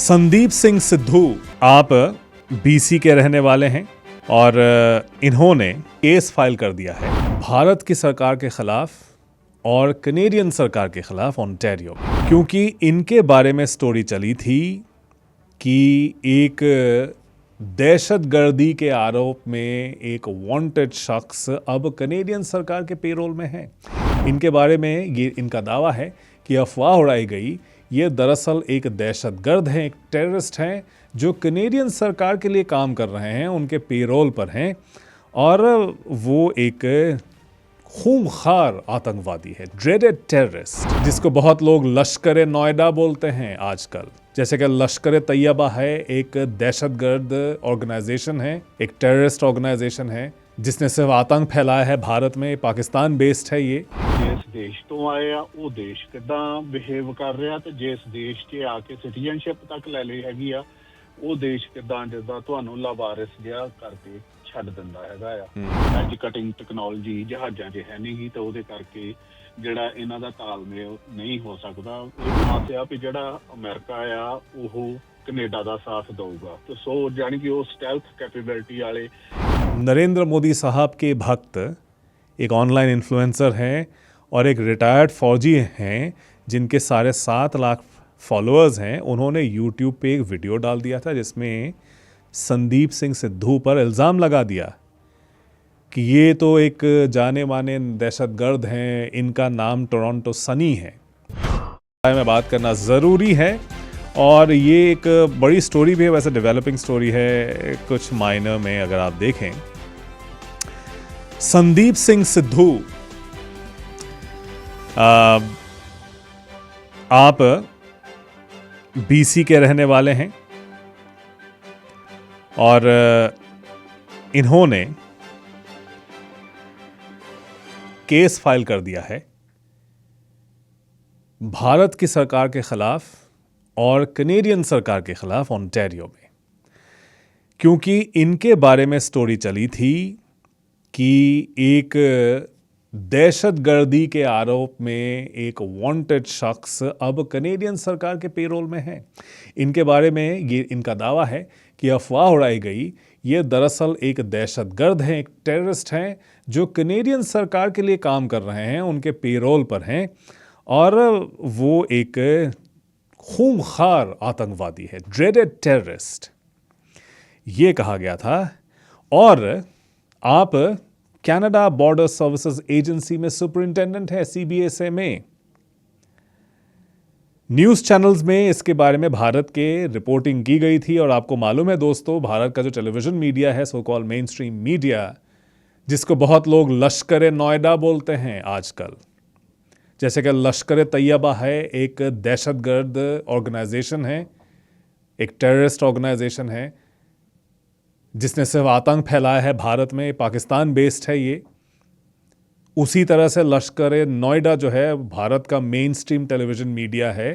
संदीप सिंह सिद्धू आप बीसी के रहने वाले हैं और इन्होंने केस फाइल कर दिया है भारत की सरकार के खिलाफ और कनेडियन सरकार के खिलाफ ओंटारियो में, क्योंकि इनके बारे में स्टोरी चली थी कि एक दहशतगर्दी के आरोप में एक वांटेड शख्स अब कनेडियन सरकार के पेरोल में है। इनके बारे में ये इनका दावा है कि अफवाह उड़ाई गई, ये दरअसल एक दहशतगर्द हैं, एक टेररिस्ट हैं जो कनेडियन सरकार के लिए काम कर रहे हैं, उनके पेरोल पर हैं और वो एक खूंखार आतंकवादी है, ड्रेडेड टेररिस्ट, जिसको बहुत लोग लश्कर नोएडा बोलते हैं आजकल। जैसे कि लश्कर तैयबा है, एक दहशतगर्द ऑर्गेनाइजेशन है, एक टेररिस्ट ऑर्गेनाइजेशन है जिसने सिर्फ आतंक फैलाया है भारत में, पाकिस्तान बेस्ड है ये। जिस देश तो आए आ ਉਹ ਦੇਸ਼ ਕਿਦਾਂ ਬਿਹੇਵ ਕਰ ਰਿਹਾ ਤੇ ਜਿਸ ਦੇਸ਼ 'ਚ ਆ ਕੇ ਸਿਟੀਜ਼ਨਸ਼ਿਪ ਤੱਕ ਲੈ ਲਈ ਹੈਗੀ ਆ ਉਹ ਦੇਸ਼ ਕਿਦਾਂ ਜਿੱਦਾਂ ਤੁਹਾਨੂੰ ਲਾਵਾਰਿਸ ਜਿਹਾ ਕਰਕੇ ਛੱਡ ਦਿੰਦਾ ਹੈਗਾ ਆ। ਐਜ ਕਟਿੰਗ ਟੈਕਨੋਲੋਜੀ ਜਹਾਜ਼ਾਂ 'ਚ ਹੈ ਨਹੀਂ ਗੀ ਤੇ ਉਹਦੇ ਕਰਕੇ ਜਿਹੜਾ ਇਹਨਾਂ ਦਾ ਤਾਲਮੇਲ ਨਹੀਂ ਹੋ ਸਕਦਾ। ਇਹ ਆਸ ਆ ਵੀ ਜਿਹੜਾ ਅਮਰੀਕਾ ਆ ਉਹ ਕੈਨੇਡਾ ਦਾ ਸਾਥ ਦਊਗਾ ਤੇ ਸੋ ਜਾਨੀ ਕਿ ਉਹ ਸਟੈਲਥ कैपेबिलिटी वाले। नरेंद्र मोदी साहब के भक्त एक ऑनलाइन इन्फ्लुएंसर हैं और एक रिटायर्ड फौजी हैं जिनके 7.5 लाख फॉलोअर्स हैं। उन्होंने यूट्यूब पे एक वीडियो डाल दिया था जिसमें संदीप सिंह सिद्धू पर इल्ज़ाम लगा दिया कि ये तो एक जाने माने दहशतगर्द हैं, इनका नाम टोरंटो सनी है। में बात करना ज़रूरी है और ये एक बड़ी स्टोरी भी है, वैसे डेवलपिंग स्टोरी है कुछ मायनर में। अगर आप देखें, संदीप सिंह सिद्धू आप बीसी के रहने वाले हैं और इन्होंने केस फाइल कर दिया है भारत की सरकार के खिलाफ और कनेडियन सरकार के खिलाफ ओंटारियो में, क्योंकि इनके बारे में स्टोरी चली थी कि एक दहशतगर्दी के आरोप में एक वांटेड शख्स अब कनेडियन सरकार के पेरोल में है। इनके बारे में ये इनका दावा है कि अफवाह उड़ाई गई, ये दरअसल एक दहशतगर्द हैं, एक टेररिस्ट हैं जो कनेडियन सरकार के लिए काम कर रहे हैं, उनके पेरोल पर हैं और वो एक खूंखार आतंकवादी है, ड्रेडेड टेररिस्ट ये कहा गया था। और आप कनाडा बॉर्डर सर्विसेज एजेंसी में सुपरिंटेंडेंट है, CBSA में। न्यूज़ चैनल्स में इसके बारे में भारत के रिपोर्टिंग की गई थी और आपको मालूम है दोस्तों, भारत का जो टेलीविज़न मीडिया है, so called main stream media, जिसको बहुत लोग लश्कर नोएडा बोलते हैं आजकल, जैसे कि लश्कर तैयबा है, एक दहशतगर्द ऑर्गेनाइजेशन है, एक टेररिस्ट ऑर्गेनाइजेशन है जिसने सिर्फ आतंक फैलाया है भारत में, पाकिस्तान बेस्ड है ये। उसी तरह से लश्कर नोएडा जो है भारत का मेन स्ट्रीम टेलीविज़न मीडिया है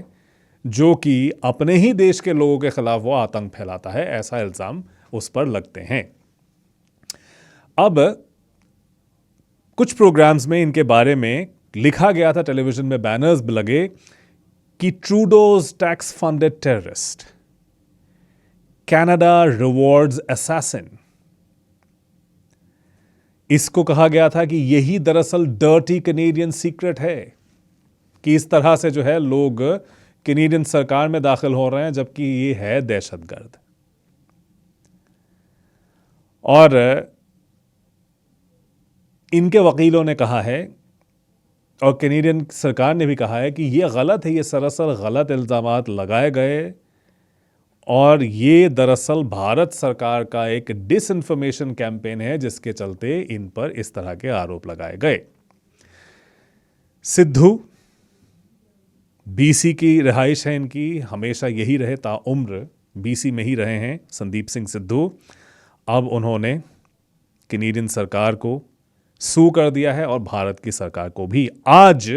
जो कि अपने ही देश के लोगों के खिलाफ वो आतंक फैलाता है, ऐसा इल्ज़ाम उस पर लगते हैं। अब कुछ प्रोग्राम्स में इनके बारे में लिखा गया था, टेलीविज़न में बैनर्स भी लगे कि Trudeau's tax funded terrorist, Canada rewards assassin. इसको कहा गया था कि यही दरअसल डर्टी कनेडियन सीक्रेट है कि इस तरह से जो है लोग कनेडियन सरकार में दाखिल हो रहे हैं जबकि ये है दहशतगर्द। और इनके वकीलों ने कहा है और कनेडियन सरकार ने भी कहा है कि ये गलत है, ये सरासर गलत इल्ज़ामात लगाए गए और ये दरअसल भारत सरकार का एक डिसइंफॉर्मेशन कैंपेन है जिसके चलते इन पर इस तरह के आरोप लगाए गए। सिद्धू बीसी की रिहाइश है इनकी, हमेशा यही रहे, ताउम्र बीसी में ही रहे हैं संदीप सिंह सिद्धू। अब उन्होंने कनेडियन सरकार को सू कर दिया है और भारत की सरकार को भी। आज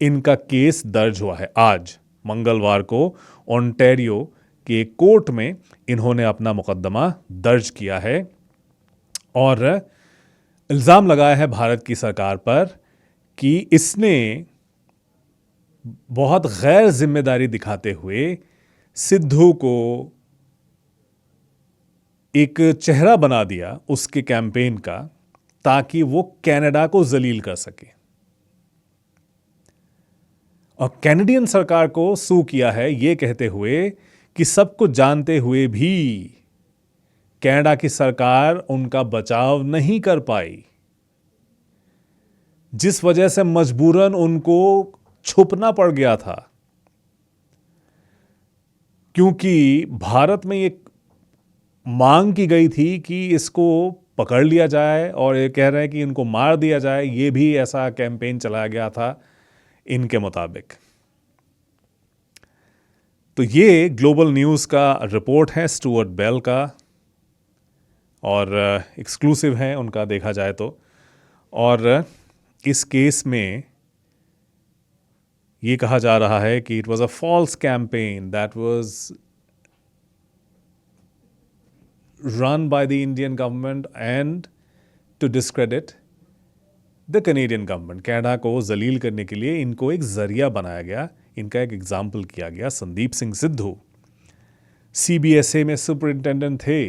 इनका केस दर्ज हुआ है, आज मंगलवार को ओंटारियो के एक कोर्ट में इन्होंने अपना मुकदमा दर्ज किया है और इल्ज़ाम लगाया है भारत की सरकार पर कि इसने बहुत गैर जिम्मेदारी दिखाते हुए सिद्धू को एक चेहरा बना दिया उसके कैंपेन का, ताकि वो कनाडा को जलील कर सके। और कैनेडियन सरकार को सू किया है ये कहते हुए कि सब कुछ जानते हुए भी कनाडा की सरकार उनका बचाव नहीं कर पाई, जिस वजह से मजबूरन उनको छुपना पड़ गया था। क्योंकि भारत में ये मांग की गई थी कि इसको पकड़ लिया जाए, और ये कह रहे हैं कि इनको मार दिया जाए। ये भी ऐसा कैंपेन चलाया गया था इनके मुताबिक। तो ये ग्लोबल न्यूज़ का रिपोर्ट है स्टुअर्ट बेल का, और एक्सक्लूसिव है उनका देखा जाए तो। और इस केस में ये कहा जा रहा है कि it was a false campaign that was run by the Indian government and to discredit the Canadian government। Canada को जलील करने के लिए इनको एक जरिया बनाया गया, इनका एक एग्जाम्पल किया गया। संदीप सिंह सिद्धू CBSA में सुपरिंटेंडेंट थे,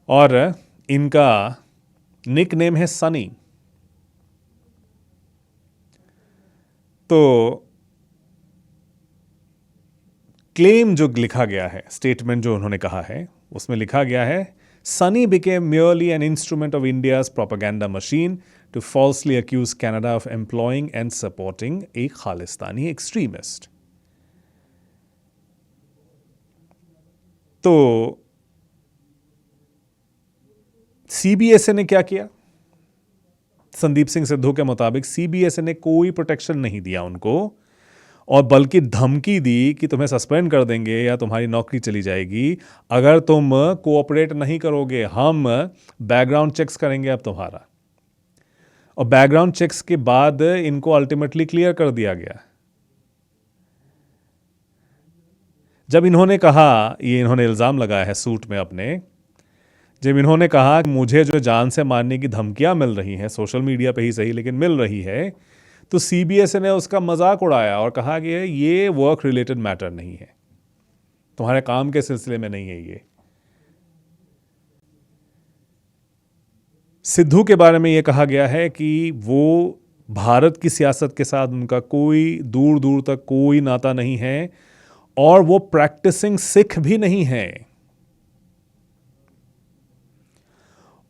और इनका निक नेम है सनी। तो क्लेम जो लिखा गया है, स्टेटमेंट जो उन्होंने कहा है, उसमें लिखा गया है Sunny became merely an instrument of India's propaganda machine to falsely accuse Canada of employing and supporting a Khalistani extremist। तो CBSA ने क्या किया? संदीप सिंह सिद्धू के मुताबिक CBSA ने कोई प्रोटेक्शन नहीं दिया उनको, और बल्कि धमकी दी कि तुम्हें सस्पेंड कर देंगे या तुम्हारी नौकरी चली जाएगी अगर तुम कोऑपरेट नहीं करोगे, हम बैकग्राउंड चेक्स करेंगे अब तुम्हारा। और बैकग्राउंड चेक्स के बाद इनको अल्टीमेटली क्लियर कर दिया गया। जब इन्होंने कहा, ये इन्होंने इल्ज़ाम लगाया है सूट में अपने, जब इन्होंने कहा कि मुझे जो जान से मारने की धमकियां मिल रही हैं, सोशल मीडिया पे ही सही लेकिन मिल रही है, तो CBSA ने उसका मजाक उड़ाया और कहा कि ये वर्क रिलेटेड मैटर नहीं है, तुम्हारे काम के सिलसिले में नहीं है ये। सिद्धू के बारे में ये कहा गया है कि वो भारत की सियासत के साथ उनका कोई दूर दूर तक कोई नाता नहीं है, और वो प्रैक्टिसिंग सिख भी नहीं है।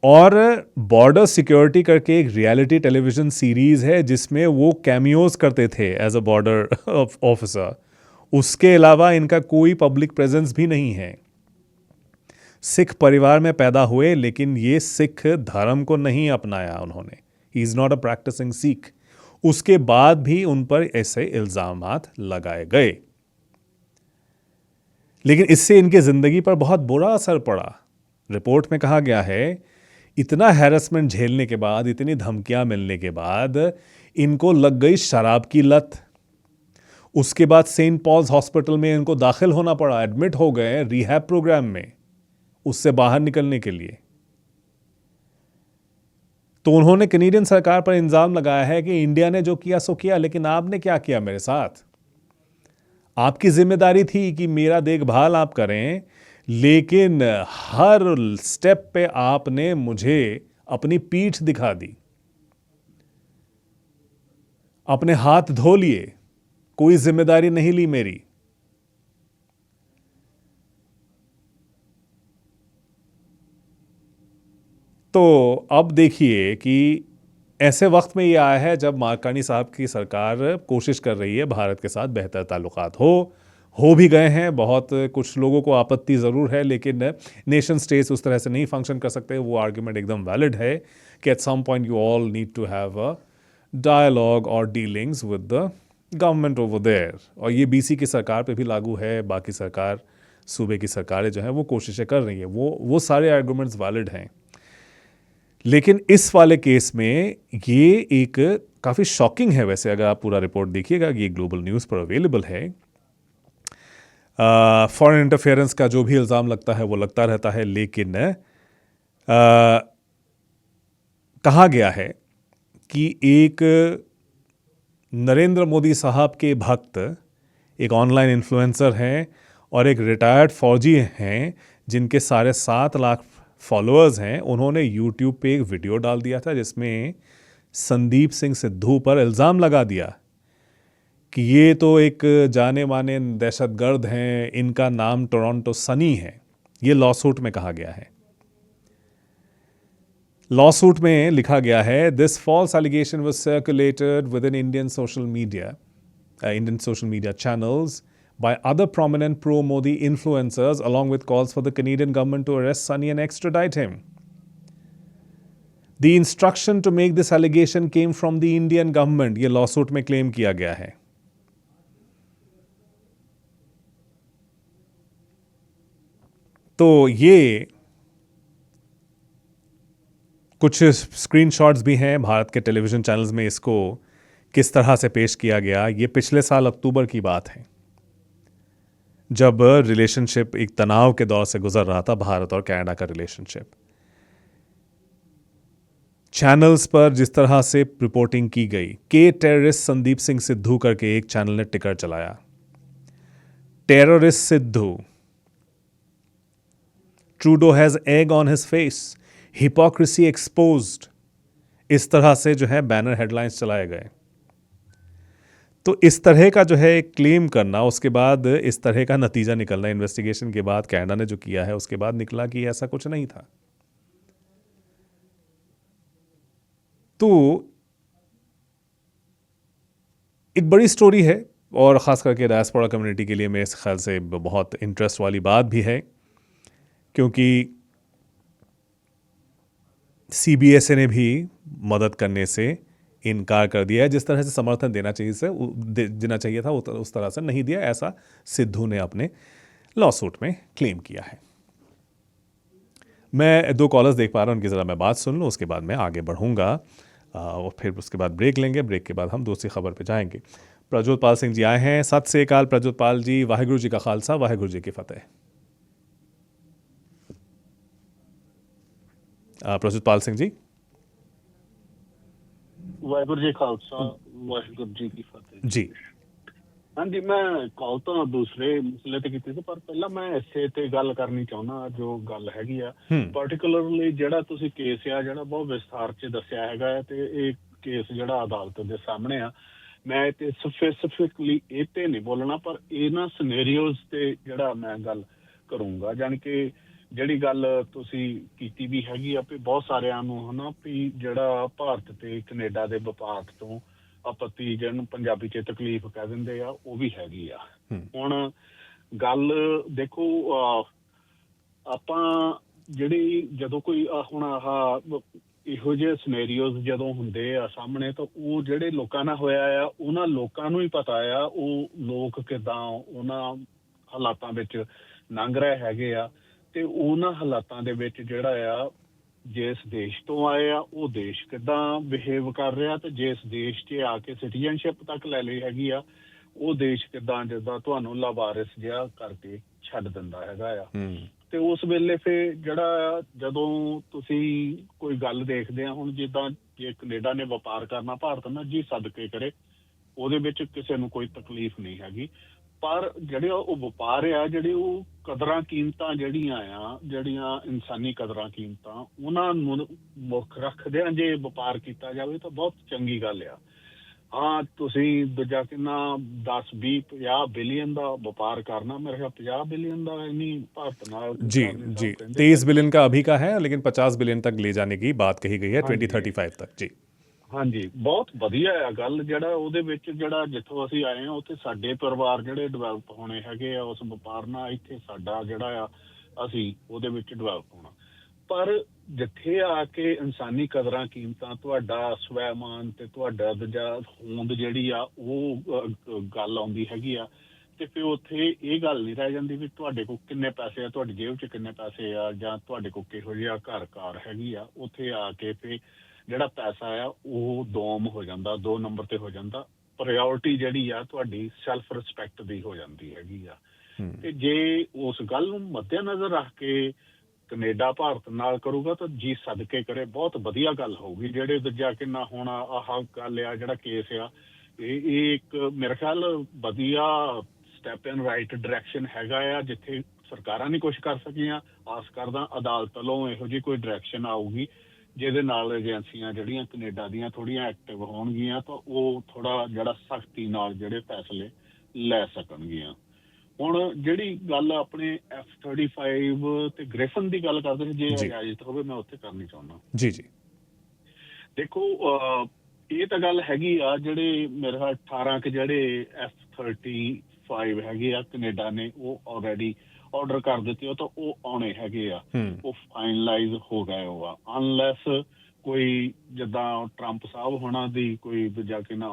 और बॉर्डर सिक्योरिटी करके एक रियलिटी टेलीविजन सीरीज है जिसमें वो कैमियोज करते थे एज अ बॉर्डर ऑफिसर। उसके अलावा इनका कोई पब्लिक प्रेजेंस भी नहीं है। सिख परिवार में पैदा हुए, लेकिन ये सिख धर्म को नहीं अपनाया उन्होंने। He is not a practising Sikh. उसके बाद भी उन पर ऐसे इल्जामात लगाए गए, लेकिन इससे इनकी जिंदगी पर बहुत बुरा असर पड़ा। रिपोर्ट में कहा गया है इतना हैरेसमेंट झेलने के बाद, इतनी धमकियां मिलने के बाद इनको लग गई शराब की लत। उसके बाद सेंट पॉल्स हॉस्पिटल में इनको दाखिल होना पड़ा, एडमिट हो गए रिहैब प्रोग्राम में उससे बाहर निकलने के लिए। तो उन्होंने कैनेडियन सरकार पर इल्जाम लगाया है कि इंडिया ने जो किया सो किया, लेकिन आपने क्या किया मेरे साथ? आपकी जिम्मेदारी थी कि मेरा देखभाल आप करें, लेकिन हर स्टेप पे आपने मुझे अपनी पीठ दिखा दी, अपने हाथ धो लिए, कोई जिम्मेदारी नहीं ली मेरी। तो अब देखिए कि ऐसे वक्त में ये आया है जब मार्कानी साहब की सरकार कोशिश कर रही है भारत के साथ बेहतर ताल्लुकात हो भी गए हैं। बहुत कुछ लोगों को आपत्ति ज़रूर है, लेकिन नेशन स्टेट्स उस तरह से नहीं फंक्शन कर सकते। वो आर्ग्यूमेंट एकदम वैलिड है कि at some point you all need to have a dialogue और dealings with the government over there. और ये BC की सरकार पे भी लागू है, बाकी सरकार सूबे की सरकारें जो हैं वो कोशिशें कर रही हैं। वो सारे आर्ग्यूमेंट्स वैलिड हैं, लेकिन इस वाले केस में ये एक काफ़ी शॉकिंग है। वैसे अगर आप पूरा रिपोर्ट देखिएगा, ये ग्लोबल न्यूज़ पर अवेलेबल है। फॉरेन इंटरफेरेंस का जो भी इल्ज़ाम लगता है वो लगता रहता है, लेकिन कहा गया है कि एक नरेंद्र मोदी साहब के भक्त एक ऑनलाइन इन्फ्लुएंसर हैं और एक रिटायर्ड फौजी हैं जिनके 7.5 लाख फॉलोअर्स हैं। उन्होंने यूट्यूब पे एक वीडियो डाल दिया था जिसमें संदीप सिंह सिद्धू पर इल्ज़ाम लगा दिया कि ये तो एक जाने माने दहशतगर्द हैं, इनका नाम टोरंटो सनी है। ये लॉसूट में कहा गया है। लॉसूट में लिखा गया है, this false allegation was circulated within Indian social media channels by other prominent pro-Modi influencers, along with calls for the Canadian government to arrest Sunny and extradite him. The instruction to make this allegation came from the Indian government. ये lawsuit में claim किया गया है। तो ये कुछ screenshots भी हैं भारत के टेलीविजन चैनल्स में इसको किस तरह से पेश किया गया। ये पिछले साल अक्टूबर की बात है जब रिलेशनशिप एक तनाव के दौर से गुजर रहा था, भारत और कनाडा का रिलेशनशिप। चैनल्स पर जिस तरह से रिपोर्टिंग की गई, के टेररिस्ट संदीप सिंह सिद्धू करके एक चैनल ने टिकर चलाया, terrorist Sidhu, Trudeau has egg on his face, hypocrisy exposed, इस तरह से जो है बैनर हेडलाइंस चलाए गए। तो इस तरह का जो है क्लेम करना, उसके बाद इस तरह का नतीजा निकलना, इन्वेस्टिगेशन के बाद कनाडा ने जो किया है उसके बाद निकला कि ऐसा कुछ नहीं था। तो एक बड़ी स्टोरी है और ख़ास करके डायस्पोरा कम्युनिटी के लिए मेरे ख्याल से बहुत इंटरेस्ट वाली बात भी है, क्योंकि सीबीएसए ने भी मदद करने से इनकार कर दिया है। जिस तरह से समर्थन देना चाहिए था उस तरह से नहीं दिया, ऐसा सिद्धू ने अपने लॉसूट में क्लेम किया है। मैं 2 कॉलर्स देख पा रहा हूं, उनकी ज़रा मैं बात सुन लूँ, उसके बाद मैं आगे बढ़ूंगा और फिर उसके बाद ब्रेक लेंगे। ब्रेक के बाद हम दूसरी खबर पे जाएंगे। प्रज्योत पाल सिंह जी आए हैं। सत श्री अकाल प्रज्योत पाल जी, वाहिगुरु जी का खालसा, वाहिगुरु जी की फतेह। प्रज्योत पाल सिंह जी। ਵਾਹਿਗੁਰੂ ਜੀ ਖਾਲਸਾ ਵਾਹਿਗੁਰੂ ਜੀ ਕੀ ਫਤਿਹ ਜੀ। ਹਾਂਜੀ, ਮੈਂ ਕਾਲ ਤਾਂ ਦੂਸਰੇ ਮਸਲੇ ਤੇ ਕੀਤੀ ਸੀ, ਪਰ ਪਹਿਲਾਂ ਮੈਂ ਇਸੇ ਤੇ ਗੱਲ ਕਰਨੀ ਚਾਹੁੰਦਾ। ਜੋ ਗੱਲ ਹੈਗੀ ਆ ਪਾਰਟਿਕੂਲਰਲੀ ਜਿਹੜਾ ਤੁਸੀਂ ਕੇਸ ਆ ਜਿਹੜਾ ਬਹੁਤ ਵਿਸਥਾਰ 'ਚ ਦੱਸਿਆ ਹੈਗਾ ਹੈ, ਤੇ ਇਹ ਕੇਸ ਜਿਹੜਾ ਅਦਾਲਤ ਦੇ ਸਾਹਮਣੇ ਆ, ਮੈਂ ਤੇ ਸਪੈਸੀਫਿਕਲੀ ਇਹ ਤੇ ਨਹੀਂ ਬੋਲਣਾ, ਪਰ ਇਹਨਾਂ ਸਿਨੈਰੀਓਜ਼ ਤੇ ਜਿਹੜਾ ਮੈਂ ਗੱਲ ਕਰੂੰਗਾ। ਜਾਣੀ ਕਿ ਜਿਹੜੀ ਗੱਲ ਤੁਸੀਂ ਕੀਤੀ ਵੀ ਹੈਗੀ ਆ ਵੀ ਬਹੁਤ ਸਾਰਿਆਂ ਨੂੰ ਹਨਾ ਵੀ ਜਿਹੜਾ ਭਾਰਤ ਤੇ ਕੈਨੇਡਾ ਦੇ ਵਪਾਰ ਤੋਂ ਆਪੱਤੀ, ਜਿਹਨੂੰ ਪੰਜਾਬੀ 'ਚ ਤਕਲੀਫ ਕਹਿ ਦਿੰਦੇ ਆ, ਉਹ ਵੀ ਹੈਗੀ ਆ। ਹੁਣ ਗੱਲ ਦੇਖੋ, ਆਪਾਂ ਜਿਹੜੀ ਜਦੋਂ ਕੋਈ ਹੁਣ ਆਹ ਇਹੋ ਜਿਹੇ ਸਿਨੈਰੀਓਜ਼ ਜਦੋਂ ਹੁੰਦੇ ਆ ਸਾਹਮਣੇ, ਤਾਂ ਉਹ ਜਿਹੜੇ ਲੋਕਾਂ ਨਾਲ ਹੋਇਆ ਆ ਉਹਨਾਂ ਲੋਕਾਂ ਨੂੰ ਹੀ ਪਤਾ ਆ ਉਹ ਲੋਕ ਕਿੱਦਾਂ ਉਹਨਾਂ ਹਾਲਾਤਾਂ ਵਿੱਚ ਲੰਘ ਰਹੇ ਹੈਗੇ ਆ, ਤੇ ਉਹਨਾਂ ਹਾਲਾਤਾਂ ਦੇ ਵਿੱਚ ਜਿਹੜਾ ਆ ਜਿਸ ਦੇਸ਼ ਤੋਂ ਆਏ ਆ ਉਹ ਦੇਸ਼ ਕਿੱਦਾਂ ਬਿਹੇਵ ਕਰ ਰਿਹਾ, ਤੇ ਜਿਸ ਦੇਸ਼ 'ਚ ਆ ਕੇ ਸਿਟੀਜ਼ਨਸ਼ਿਪ ਤੱਕ ਲੈ ਲਈ ਹੈਗੀ ਆ ਉਹ ਦੇਸ਼ ਕਿੱਦਾਂ ਜਿੱਦਾਂ ਤੁਹਾਨੂੰ ਲਾਵਾਰਿਸ ਜਿਹਾ ਕਰਕੇ ਛੱਡ ਦਿੰਦਾ ਹੈਗਾ ਆ। ਤੇ ਉਸ ਵੇਲੇ ਫਿਰ ਜਿਹੜਾ ਜਦੋਂ ਤੁਸੀਂ ਕੋਈ ਗੱਲ ਦੇਖਦੇ ਆ, ਹੁਣ ਜਿੱਦਾਂ ਜੇ ਕੈਨੇਡਾ ਨੇ ਵਪਾਰ ਕਰਨਾ ਭਾਰਤ ਨਾਲ, ਜੀ ਸਦਕੇ ਕਰੇ, ਉਹਦੇ ਵਿੱਚ ਕਿਸੇ ਨੂੰ ਕੋਈ ਤਕਲੀਫ ਨਹੀਂ ਹੈਗੀ। ਪਰ ਜਿਹੜੇ ਉਹ ਵਪਾਰ ਆ, ਜਿਹੜੇ ਉਹ ਕਦਰਾਂ ਕੀਮਤਾਂ ਜਿਹੜੀਆਂ ਇਨਸਾਨੀ ਕਦਰਾਂ ਕੀਮਤਾਂ, ਉਹਨਾਂ ਨੂੰ ਮੁੱਖ ਰੱਖਦਿਆਂ ਜੇ ਵਪਾਰ ਕੀਤਾ ਜਾਵੇ ਤਾਂ ਬਹੁਤ ਚੰਗੀ ਗੱਲ ਆ। ਹਾਂ, ਤੁਸੀਂ ਦੂਜਾ ਕਿੰਨਾ 10, 20, 50 ਬਿਲੀਅਨ ਦਾ ਵਪਾਰ ਕਰਨਾ, ਮੇਰੇ ਖਿਆਲ 50 ਬਿਲੀਅਨ ਦਾ ਇੰਨੀ ਭਾਰਤ ਨਾਲ जी 23 बिलियन का अभी का है, लेकिन 50 बिलियन तक ले जाने की बात कही गई है 2035 तक। जी ਹਾਂਜੀ, ਬਹੁਤ ਵਧੀਆ ਆ ਗੱਲ। ਜਿਹੜਾ ਉਹਦੇ ਵਿੱਚ ਜਿਹੜਾ ਜਿੱਥੋਂ ਅਸੀਂ ਆਏ ਹਾਂ ਉੱਥੇ ਸਾਡੇ ਪਰਿਵਾਰ ਜਿਹੜੇ ਡਿਵੈਲਪ ਹੋਣੇ ਹੈਗੇ ਆ ਉਸ ਵਪਾਰ ਨਾਲ, ਇੱਥੇ ਸਾਡਾ ਜਿਹੜਾ ਆ ਅਸੀਂ ਉਹਦੇ ਵਿੱਚ ਡਿਵੈਲਪ ਹੋਣਾ। ਪਰ ਜਿੱਥੇ ਆ ਕੇ ਇਨਸਾਨੀ ਕਦਰਾਂ ਕੀਮਤਾਂ, ਤੁਹਾਡਾ ਸਵੈਮਾਨ ਤੇ ਤੁਹਾਡਾ ਦੂਜਾ ਹੋਂਦ ਜਿਹੜੀ ਆ ਉਹ ਗੱਲ ਆਉਂਦੀ ਹੈਗੀ ਆ, ਤੇ ਫਿਰ ਉੱਥੇ ਇਹ ਗੱਲ ਨਹੀਂ ਰਹਿ ਜਾਂਦੀ ਵੀ ਤੁਹਾਡੇ ਕੋਲ ਕਿੰਨੇ ਪੈਸੇ ਆ, ਤੁਹਾਡੀ ਜੇਬ 'ਚ ਕਿੰਨੇ ਪੈਸੇ ਆ, ਜਾਂ ਤੁਹਾਡੇ ਕੋਲ ਕਿਹੋ ਜਿਹਾ ਘਰ ਕਾਰ ਹੈਗੀ ਆ। ਉੱਥੇ ਆ ਕੇ ਫਿਰ ਜਿਹੜਾ ਪੈਸਾ ਆ ਉਹ ਦੋਮ ਹੋ ਜਾਂਦਾ, 2 ਨੰਬਰ ਤੇ ਹੋ ਜਾਂਦਾ। ਪ੍ਰਾਇਓਰਟੀ ਜਿਹੜੀ ਆ ਤੁਹਾਡੀ ਸੈਲਫ ਰਿਸਪੈਕਟ ਦੀ ਹੋ ਜਾਂਦੀ ਹੈਗੀ ਆ। ਤੇ ਜੇ ਉਸ ਗੱਲ ਨੂੰ ਮੱਦੇਨਜ਼ਰ ਰੱਖ ਕੇ ਕੈਨੇਡਾ ਭਾਰਤ ਨਾਲ ਕਰੂਗਾ ਤਾਂ ਜੀ ਸਦਕੇ ਕਰੇ, ਬਹੁਤ ਵਧੀਆ ਗੱਲ ਹੋਊਗੀ। ਜਿਹੜੇ ਦੂਜਾ ਕਿੰਨਾ ਹੁਣ ਆਹ ਗੱਲ ਆ, ਜਿਹੜਾ ਕੇਸ ਆ, ਇਹ ਇੱਕ ਮੇਰੇ ਖਿਆਲ ਵਧੀਆ ਸਟੈਪ ਇਨ ਰਾਈਟ ਡਾਇਰੈਕਸ਼ਨ ਹੈਗਾ ਆ, ਜਿੱਥੇ ਸਰਕਾਰਾਂ ਨਹੀਂ ਕੁਝ ਕਰ ਸਕੀਆਂ। ਆਸ ਕਰਦਾ ਅਦਾਲਤ ਵੱਲੋਂ ਇਹੋ ਜਿਹੀ ਕੋਈ ਡਾਇਰੈਕਸ਼ਨ ਆਊਗੀ ਜਿਹਦੇ ਨਾਲ ਏਜੰਸੀਆਂ ਜਿਹੜੀਆਂ ਕੈਨੇਡਾ ਦੀਆਂ ਥੋੜ੍ਹੀਆਂ ਐਕਟਿਵ ਹੋਣਗੀਆਂ, ਤਾਂ ਉਹ ਥੋੜਾ ਜਿਹੜਾ ਸਖਤੀ ਨਾਲ ਜਿਹੜੇ ਫੈਸਲੇ ਲੈ ਸਕਣਗੀਆਂ। ਹੁਣ ਜਿਹੜੀ ਗੱਲ ਆਪਣੇ F-35 ਤੇ ਗ੍ਰਿਫਨ ਦੀ ਗੱਲ ਕਰਦੇ ਸੀ, ਜੇ ਜੀ। ਇਜਾਜ਼ਤ ਹੋਵੇ ਮੈਂ ਉੱਥੇ ਕਰਨੀ ਚਾਹੁੰਦਾ। ਜੀ ਜੀ ਦੇਖੋ ਇਹ ਤਾਂ ਗੱਲ ਹੈਗੀ ਆ, ਜਿਹੜੇ ਮੇਰੇ ਖਿਆਲ 18 ਕੁ ਜਿਹੜੇ F-35 ਹੈਗੇ ਆ ਕੈਨੇਡਾ ਨੇ ਉਹ ਆਲਰੇਡੀ ਆਰਡਰ ਕਰ ਦਿੱਤੇ, ਉਹ ਤਾਂ ਉਹ ਆਉਣੇ ਹੈਗੇ ਆ, ਉਹ ਫਾਈਨਲਾਈਜ਼ ਹੋ ਗਏ ਉਹ ਆ। ਅਨਲੈਸ ਕੋਈ ਜਿੱਦਾਂ ਟਰੰਪ ਸਾਹਿਬ ਹੋਣਾ ਦੀ ਕੋਈ ਦੂਜਾ ਕਿ ਨਾ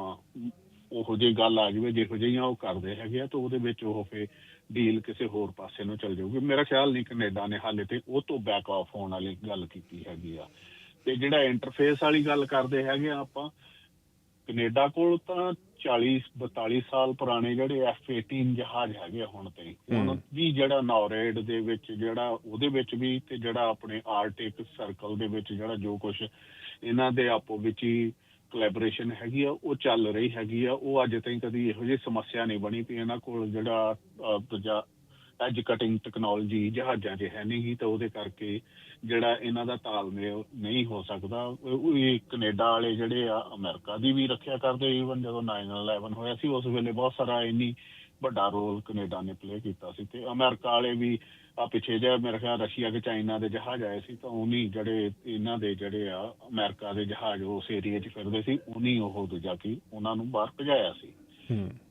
ਉਹੋ ਜਿਹੀ ਗੱਲ ਆ ਜਾਵੇ ਜਿਹੋ ਜਿਹੀਆਂ ਉਹ ਕਰਦੇ ਹੈਗੇ ਆ, ਤਾਂ ਉਹਦੇ ਵਿੱਚ ਉਹ ਫਿਰ ਡੀਲ ਕਿਸੇ ਹੋਰ ਪਾਸੇ ਨੂੰ ਚੱਲ ਜਾਊਗੀ। ਮੇਰਾ ਖਿਆਲ ਨਹੀਂ ਕੈਨੇਡਾ ਨੇ ਹਾਲੇ ਤੇ ਉਹ ਤੋਂ ਬੈਕ ਆਫ ਹੋਣ ਵਾਲੀ ਗੱਲ ਕੀਤੀ ਹੈਗੀ ਆ। ਤੇ ਜਿਹੜਾ ਇੰਟਰਫੇਸ ਵਾਲੀ ਗੱਲ ਕਰਦੇ ਹੈਗੇ ਆ ਆਪਾਂ, ਕੈਨੇਡਾ ਕੋਲ ਤਾਂ 40-42 ਸਾਲ ਪੁਰਾਣੇ ਜਿਹੜੇ F-18 ਜਹਾਜ਼ ਹੈਗੇ ਆ ਹੁਣ ਤੇ, ਹੁਣ ਵੀ ਜਿਹੜਾ ਨੌਰੇਡ ਦੇ ਵਿੱਚ ਜਿਹੜਾ ਉਹਦੇ ਵਿੱਚ ਵੀ, ਤੇ ਜਿਹੜਾ ਆਪਣੇ ਆਰਟਿਕ ਸਰਕਲ ਦੇ ਵਿੱਚ ਜਿਹੜਾ ਜੋ ਕੁਛ ਇਹਨਾਂ ਦੇ ਆਪੋ ਵਿੱਚ ਹੀ ਕੋਲੈਬੋਰੇਸ਼ਨ ਹੈਗੀ ਆ ਉਹ ਚੱਲ ਰਹੀ ਹੈਗੀ ਆ। ਉਹ ਅੱਜ ਤਾਈਂ ਕਦੀ ਇਹੋ ਜਿਹੀ ਸਮੱਸਿਆ ਨਹੀਂ ਬਣੀ ਵੀ ਇਹਨਾਂ ਕੋਲ ਜਿਹੜਾ ਦੂਜਾ ਐਜ ਕਟਿੰਗ ਟੈਕਨੋਲੋਜੀ ਜਹਾਜ਼ਾਂ 'ਚ ਹੈ ਨਹੀਂ ਗੀ, ਤਾਂ ਉਹਦੇ ਕਰਕੇ ਜਿਹੜਾ ਇਹਨਾਂ ਦਾ ਤਾਲਮੇਲ ਨਹੀਂ ਹੋ ਸਕਦਾ। ਇਹ ਕੈਨੇਡਾ ਵਾਲੇ ਜਿਹੜੇ ਆ ਅਮਰੀਕਾ ਦੀ ਵੀ ਰੱਖਿਆ ਕਰਦੇ, ਈਵਨ ਜਦੋਂ 9/11 ਹੋਇਆ ਸੀ ਉਸ ਵੇਲੇ ਬਹੁਤ ਸਾਰਾ ਇੰਨੀ ਵੱਡਾ ਰੋਲ ਕੈਨੇਡਾ ਨੇ ਪਲੇ ਕੀਤਾ ਸੀ। ਤੇ ਅਮਰੀਕਾ ਵਾਲੇ ਵੀ ਆ ਪਿੱਛੇ ਜਿਹੇ ਮੇਰੇ ਖਿਆਲ ਰਸ਼ੀਆ ਤੇ ਚਾਈਨਾ ਦੇ ਜਹਾਜ਼ ਆਏ ਸੀ, ਤਾਂ ਉਹਨੀ ਜਿਹੜੇ ਇਹਨਾਂ ਦੇ ਜਿਹੜੇ ਆ ਅਮਰੀਕਾ ਦੇ ਜਹਾਜ਼ ਉਸ ਏਰੀਏ 'ਚ ਫਿਰਦੇ ਸੀ, ਉਹਨੀ ਉਹ ਦੂਜਾ ਕੀ ਉਹਨਾਂ ਨੂੰ ਬਾਹਰ ਭਜਾਇਆ ਸੀ।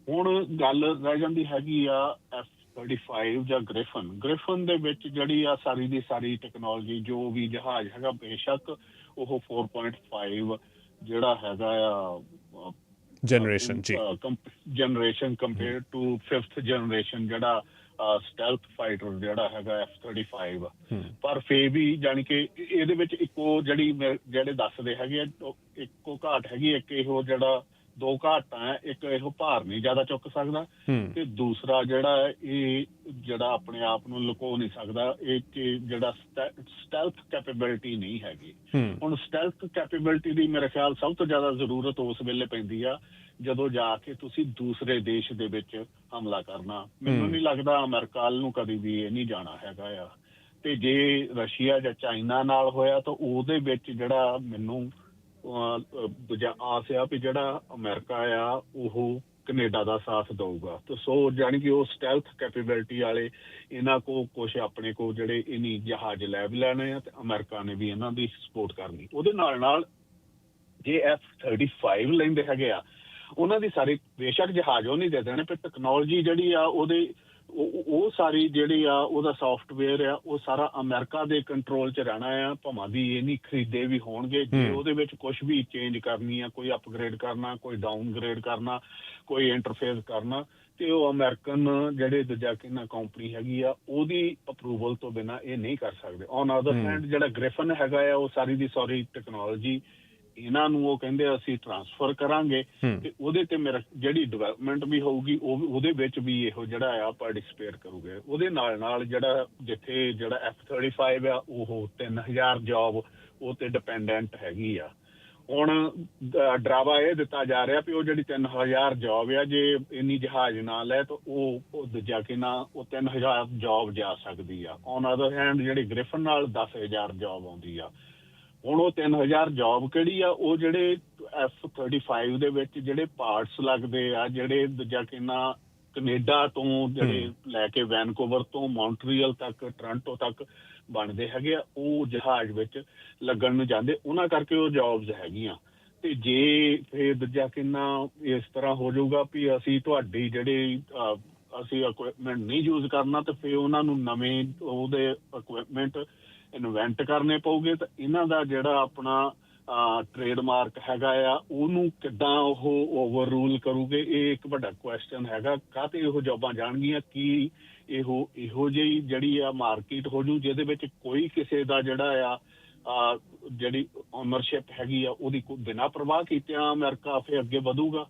ਹੁਣ ਗੱਲ ਰਹਿ ਜਾਂਦੀ ਹੈਗੀ ਆ F-35 ਜਾਂ ਗ੍ਰਿਫਨ ਦੇ ਵਿੱਚ ਜਿਹੜੀ ਆ ਸਾਰੀ ਦੀ ਸਾਰੀ ਟੈਕਨੋਲੋਜੀ ਜੋ ਵੀ ਜਹਾਜ਼ ਹੈਗਾ, ਬੇਸ਼ੱਕ ਉਹ 4.5 ਜਿਹੜਾ ਹੈਗਾ ਆ ਜਨਰੇਸ਼ਨ ਜੀ generation compare to 5th generation ਜਿਹੜਾ ਸਟੈਲਥ ਫਾਈਟਰ ਜਿਹੜਾ ਹੈਗਾ F-35, ਪਰ ਫੇਰ ਵੀ ਜਾਣੀ ਕਿ ਇਹਦੇ ਵਿੱਚ ਇੱਕੋ ਜਿਹੜੇ ਦੱਸਦੇ ਹੈਗੇ ਆ, ਇੱਕੋ ਘਾਟ ਹੈਗੀ, ਇੱਕ ਇਹੋ ਜਿਹੜਾ ਦੋ ਘਾਟਾਂ ਹੈ, ਇੱਕ ਇਹੋ ਭਾਰ ਨਹੀਂ ਜ਼ਿਆਦਾ ਚੁੱਕ ਸਕਦਾ, ਤੇ ਦੂਸਰਾ ਜਿਹੜਾ ਇਹ ਜਿਹੜਾ ਆਪਣੇ ਆਪ ਨੂੰ ਲੁਕੋ ਨਹੀਂ ਸਕਦਾ, ਇਹ ਜਿਹੜਾ ਸਟੈਲਥ ਕੈਪੇਬਿਲਿਟੀ ਨਹੀਂ ਹੈਗੀ। ਹੁਣ ਸਟੈਲਥ ਕੈਪੇਬਿਲਿਟੀ ਦੀ ਮੇਰੇ ਖਿਆਲ ਸਭ ਤੋਂ ਜ਼ਿਆਦਾ ਜ਼ਰੂਰਤ ਉਸ ਵੇਲੇ ਪੈਂਦੀ ਆ ਜਦੋਂ ਜਾ ਕੇ ਤੁਸੀਂ ਦੂਸਰੇ ਦੇਸ਼ ਦੇ ਵਿੱਚ ਹਮਲਾ ਕਰਨਾ। ਮੈਨੂੰ ਨਹੀਂ ਲੱਗਦਾ ਅਮਰੀਕਾ ਵੱਲ ਨੂੰ ਕਦੀ ਵੀ ਇਹ ਨਹੀਂ ਜਾਣਾ ਹੈਗਾ ਆ। ਤੇ ਜੇ ਰਸ਼ੀਆ ਜਾਂ ਚਾਈਨਾ ਨਾਲ ਹੋਇਆ ਤਾਂ ਉਹਦੇ ਵਿੱਚ ਜਿਹੜਾ ਮੈਨੂੰ ਦੂਜਾ ਆਸ ਆ ਵੀ ਜਿਹੜਾ ਅਮਰੀਕਾ ਆ ਉਹ ਕੈਨੇਡਾ ਦਾ ਸਾਥ ਦਊਗਾ। ਤੇ ਸੋ ਜਾਣੀ ਕਿ ਉਹ ਸਟੈਲਥ ਕੈਪੇਬਿਲਿਟੀ ਵਾਲੇ ਇਹਨਾਂ ਕੋਲ ਕੁਛ ਆਪਣੇ ਕੋਲ ਜਿਹੜੇ ਇਨੀ ਜਹਾਜ਼ ਲੈ ਵੀ ਲੈਣੇ ਆ, ਤੇ ਅਮਰੀਕਾ ਨੇ ਵੀ ਇਹਨਾਂ ਦੀ ਸਪੋਰਟ ਕਰਨੀ। ਉਹਦੇ ਨਾਲ ਨਾਲ ਜੇ F-35 ਲੈਂਦੇ ਹੈਗੇ ਆ, ਉਹਨਾਂ ਦੀ ਸਾਰੀ ਬੇਸ਼ੱਕ ਜਹਾਜ਼ ਉਹ ਨਹੀਂ ਦੇ ਦੇਣੇ, ਪਰ ਟੈਕਨੋਲੋਜੀ ਜਿਹੜੀ ਆ ਉਹਦੇ ਉਹ ਸਾਰੀ ਜਿਹੜੀ ਆ ਉਹਦਾ ਸੌਫਟਵੇਅਰ ਆ ਉਹ ਸਾਰਾ ਅਮਰੀਕਾ ਦੇ ਕੰਟਰੋਲ 'ਚ ਰਹਿਣਾ ਆ। ਭਾਵੇਂ ਦੀ ਇਹ ਨਹੀਂ ਖਰੀਦੇ ਵੀ ਹੋਣਗੇ, ਜੇ ਉਹਦੇ ਵਿੱਚ ਕੁਛ ਵੀ ਚੇਂਜ ਕਰਨੀ ਆ, ਕੋਈ ਅਪਗ੍ਰੇਡ ਕਰਨਾ, ਕੋਈ ਡਾਊਨਗ੍ਰੇਡ ਕਰਨਾ, ਕੋਈ ਇੰਟਰਫੇਸ ਕਰਨਾ, ਤੇ ਉਹ ਅਮਰੀਕਨ ਜਿਹੜੇ ਦੂਜਾ ਕਿੰਨਾ ਕੰਪਨੀ ਹੈਗੀ ਆ ਉਹਦੀ ਅਪਰੂਵਲ ਤੋਂ ਬਿਨਾਂ ਇਹ ਨਹੀਂ ਕਰ ਸਕਦੇ। ਔਨ ਅਦਰ ਹੈਂਡ ਜਿਹੜਾ ਗ੍ਰਿਫਨ ਹੈਗਾ ਆ ਉਹ ਸਾਰੀ ਦੀ ਸਾਰੀ ਟੈਕਨੋਲੋਜੀ ਇਹਨਾਂ ਨੂੰ ਉਹ ਕਹਿੰਦੇ ਅਸੀਂ ਟਰਾਂਸਫਰ ਕਰਾਂਗੇ, ਤੇ ਉਹਦੇ ਤੇ ਮੇਰਾ ਜਿਹੜੀ ਡਿਵੈਲਪਮੈਂਟ ਵੀ ਹੋਊਗੀ ਉਹਦੇ ਵਿੱਚ ਵੀ ਇਹੋ ਜਿਹੜਾ ਆ ਪਾਰਟਿਸਿਪੇਟ ਕਰੂਗੇ। ਉਹਦੇ ਨਾਲ ਨਾਲ ਜਿਹੜਾ ਜਿੱਥੇ ਜਿਹੜਾ F-35 ਆ ਉਹ 3000 ਜੌਬ ਉਹ ਤੇ ਡਿਪੈਂਡੈਂਟ ਹੈਗੀ ਆ। ਹੁਣ ਡਰਾਵਾ ਇਹ ਦਿੱਤਾ ਜਾ ਰਿਹਾ ਵੀ ਉਹ ਜਿਹੜੀ 3000 ਜੌਬ ਆ, ਜੇ ਇੰਨੀ ਜਹਾਜ਼ ਨਾ ਲੈ ਤਾਂ ਉਹ ਦੂਜਾ ਕਿ ਨਾ ਉਹ 3000 ਜੌਬ ਜਾ ਸਕਦੀ ਆ। ਔਨ ਅਦਰ ਹੈਂਡ ਜਿਹੜੀ ਗ੍ਰਿਫਨ ਨਾਲ 10,000 ਜੌਬ ਆਉਂਦੀ ਆ। ਹੁਣ ਉਹ 3000 ਜੌਬ ਕਿਹੜੀ ਆ, ਉਹ ਜਿਹੜੇ F-35 ਦੇ ਵਿੱਚ ਜਿਹੜੇ ਪਾਰਟਸ ਲੱਗਦੇ ਆ, ਜਿਹੜੇ ਦੂਜਾ ਕਿੰਨਾ ਕੈਨੇਡਾ ਤੋਂ ਜਿਹੜੇ ਲੈ ਕੇ ਵੈਨਕੂਵਰ ਤੋਂ ਮੌਂਟਰੀਅਲ ਤੱਕ, ਟੋਰਾਂਟੋ ਤੱਕ ਬਣਦੇ ਹੈਗੇ ਆ, ਉਹ ਜਹਾਜ਼ ਵਿੱਚ ਲੱਗਣ ਨੂੰ ਜਾਂਦੇ, ਉਹਨਾਂ ਕਰਕੇ ਉਹ ਜੌਬਸ ਹੈਗੀਆਂ। ਤੇ ਜੇ ਫਿਰ ਦੂਜਾ ਕਿੰਨਾ ਇਸ ਤਰ੍ਹਾਂ ਹੋ ਜਾਊਗਾ ਵੀ ਅਸੀਂ ਤੁਹਾਡੀ ਜਿਹੜੀ ਅਸੀਂ ਇਕੁਇਪਮੈਂਟ ਨਹੀਂ ਯੂਜ਼ ਕਰਨਾ, ਤੇ ਫਿਰ ਉਹਨਾਂ ਨੂੰ ਨਵੇਂ ਉਹਦੇ ਇਕੁਇਪਮੈਂਟ ਇਨਵੈਂਟ ਕਰਨੇ ਪਊਗੇ। ਤਾਂ ਇਹਨਾਂ ਦਾ ਜਿਹੜਾ ਆਪਣਾ ਟ੍ਰੇਡਮਾਰਕ ਹੈਗਾ ਆ ਉਹਨੂੰ ਕਿੱਦਾਂ ਉਹ ਓਵਰ ਰੂਲ ਕਰੂਗੇ, ਇਹ ਇੱਕ ਵੱਡਾ ਕੁਐਸਚਨ ਹੈਗਾ। ਕਾਹਤੇ ਇਹੋ ਜੌਬਾਂ ਜਾਣਗੀਆਂ, ਕੀ ਇਹੋ ਜਿਹੀ ਜਿਹੜੀ ਆ ਮਾਰਕੀਟ ਹੋ ਜੂ ਜਿਹਦੇ ਵਿੱਚ ਕੋਈ ਕਿਸੇ ਦਾ ਜਿਹੜਾ ਆ ਜਿਹੜੀ ਓਨਰਸ਼ਿਪ ਹੈਗੀ ਆ ਉਹਦੀ ਕੋਈ ਬਿਨਾਂ ਪ੍ਰਵਾਹ ਕੀਤਿਆਂ ਅਮਰੀਕਾ ਫਿਰ ਅੱਗੇ ਵਧੂਗਾ।